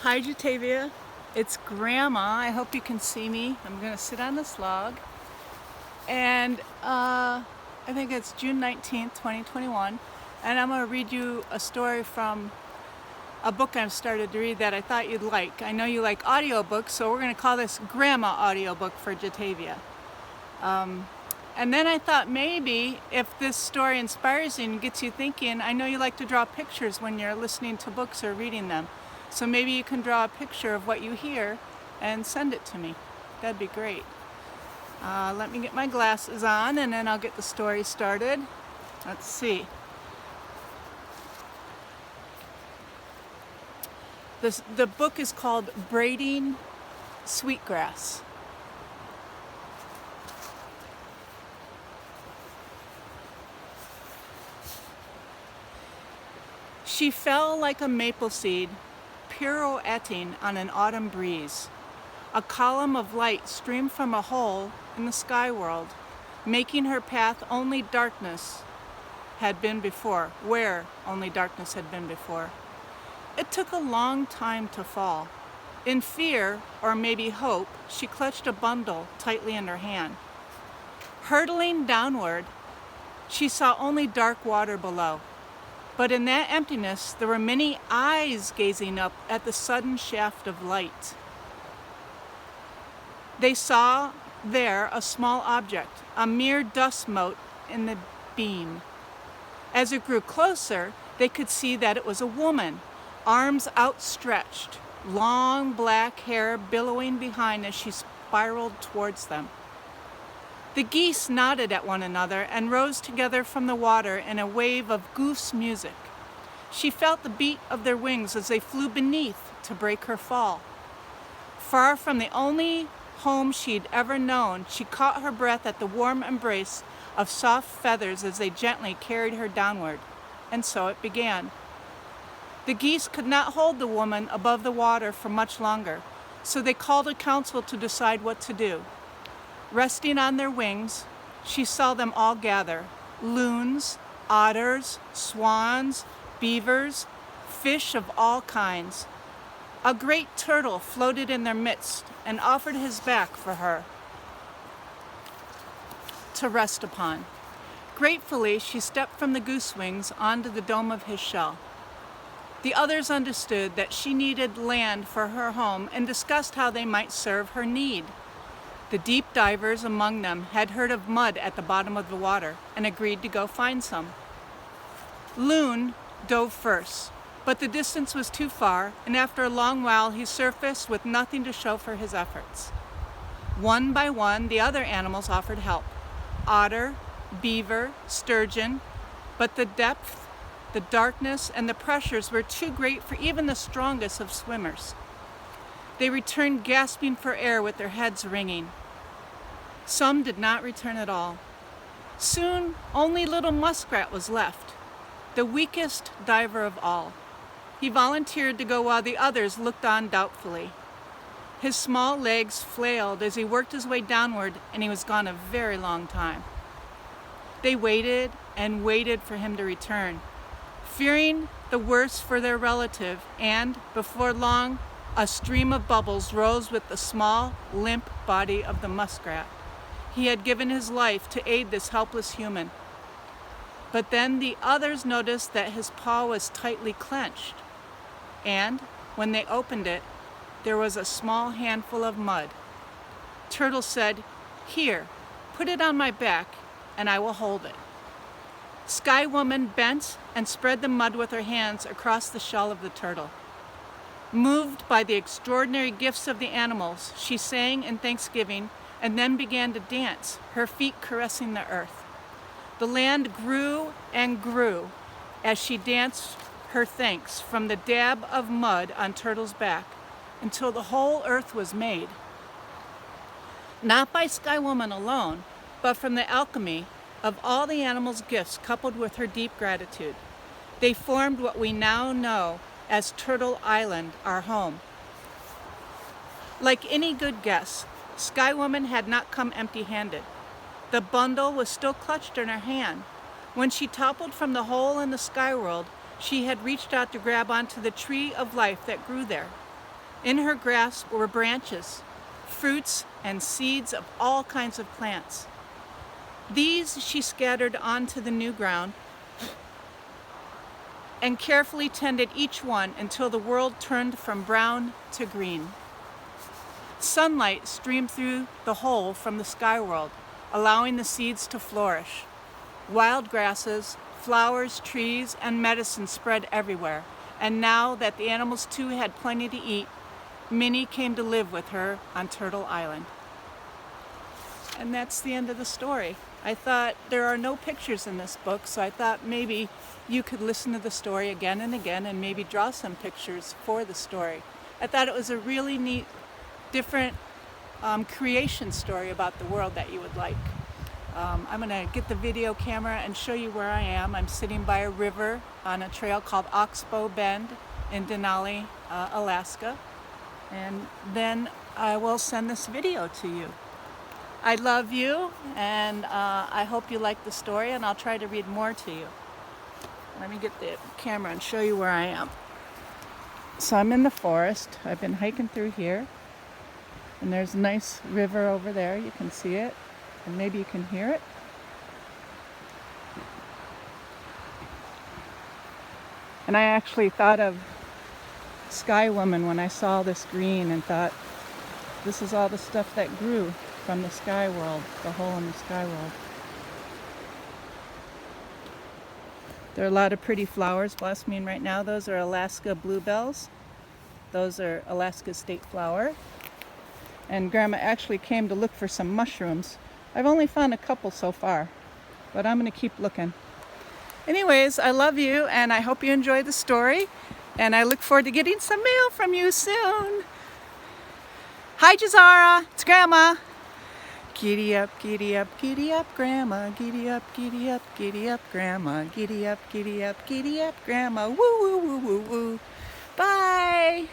Hi Jahtavia, it's Grandma. I hope you can see me. I'm going to sit on this log. And I think it's June 19th, 2021. And I'm going to read you a story from a book I've started to read that I thought you'd like. I know you like audiobooks, so we're going to call this Grandma audiobook for Jahtavia. And then I thought maybe if this story inspires you and gets you thinking, I know you like to draw pictures when you're listening to books or reading them. So maybe you can draw a picture of what you hear and send it to me. That'd be great. Let me get my glasses on and then I'll get the story started. Let's see. The book is called Braiding Sweetgrass. She fell like a maple seed, pirouetting on an autumn breeze. A column of light streamed from a hole in the sky world, making her path only darkness had been before, where only darkness had been before. It took a long time to fall. In fear, or maybe hope, she clutched a bundle tightly in her hand. Hurtling downward, she saw only dark water below. But in that emptiness, there were many eyes gazing up at the sudden shaft of light. They saw there a small object, a mere dust mote in the beam. As it grew closer, they could see that it was a woman, arms outstretched, long black hair billowing behind as she spiraled towards them. The geese nodded at one another and rose together from the water in a wave of goose music. She felt the beat of their wings as they flew beneath to break her fall. Far from the only home she'd ever known, she caught her breath at the warm embrace of soft feathers as they gently carried her downward. And so it began. The geese could not hold the woman above the water for much longer, so they called a council to decide what to do. Resting on their wings, she saw them all gather: loons, otters, swans, beavers, fish of all kinds. A great turtle floated in their midst and offered his back for her to rest upon. Gratefully, she stepped from the goose wings onto the dome of his shell. The others understood that she needed land for her home and discussed how they might serve her need. The deep divers among them had heard of mud at the bottom of the water and agreed to go find some. Loon dove first, but the distance was too far, and after a long while he surfaced with nothing to show for his efforts. One by one, the other animals offered help: otter, beaver, sturgeon, but the depth, the darkness, and the pressures were too great for even the strongest of swimmers. They returned gasping for air with their heads ringing. Some did not return at all. Soon, only little muskrat was left, the weakest diver of all. He volunteered to go while the others looked on doubtfully. His small legs flailed as he worked his way downward, and he was gone a very long time. They waited and waited for him to return, fearing the worst for their relative, and before long, a stream of bubbles rose with the small, limp body of the muskrat. He had given his life to aid this helpless human. But then the others noticed that his paw was tightly clenched, and when they opened it, there was a small handful of mud. Turtle said, "Here, put it on my back, and I will hold it." Skywoman bent and spread the mud with her hands across the shell of the turtle. Moved by the extraordinary gifts of the animals, she sang in thanksgiving and then began to dance, her feet caressing the earth. The land grew and grew as she danced her thanks from the dab of mud on Turtle's back until the whole earth was made. Not by Skywoman alone, but from the alchemy of all the animals' gifts coupled with her deep gratitude. They formed what we now know as Turtle Island, our home. Like any good guest, Skywoman had not come empty-handed. The bundle was still clutched in her hand. When she toppled from the hole in the sky world, she had reached out to grab onto the tree of life that grew there. In her grasp were branches, fruits, and seeds of all kinds of plants. These she scattered onto the new ground and carefully tended each one until the world turned from brown to green. Sunlight streamed through the hole from the sky world, allowing the seeds to flourish. Wild grasses, flowers, trees, and medicine spread everywhere, and now that the animals too had plenty to eat, Minnie came to live with her on Turtle Island. And that's the end of the story. I thought there are no pictures in this book, so I thought maybe you could listen to the story again and again and maybe draw some pictures for the story. I thought it was a really neat, different creation story about the world that you would like. I'm going to get the video camera and show you where I am. I'm sitting by a river on a trail called Oxbow Bend in Denali, Alaska. And then I will send this video to you. I love you, and I hope you like the story, and I'll try to read more to you. Let me get the camera and show you where I am. So I'm in the forest. I've been hiking through here, and there's a nice river over there. You can see it, and maybe you can hear it. And I actually thought of Skywoman when I saw this green and thought, this is all the stuff that grew from the sky world, the hole in the sky world. There are a lot of pretty flowers blossoming right now. Those are Alaska bluebells. Those are Alaska state flower. And Grandma actually came to look for some mushrooms. I've only found a couple so far, but I'm going to keep looking. Anyways, I love you, and I hope you enjoyed the story. And I look forward to getting some mail from you soon. Hi, Jazara. It's Grandma. Giddy up, Grandma. Giddy up, Grandma. Giddy up, Grandma. Woo, woo, woo, woo, woo. Bye.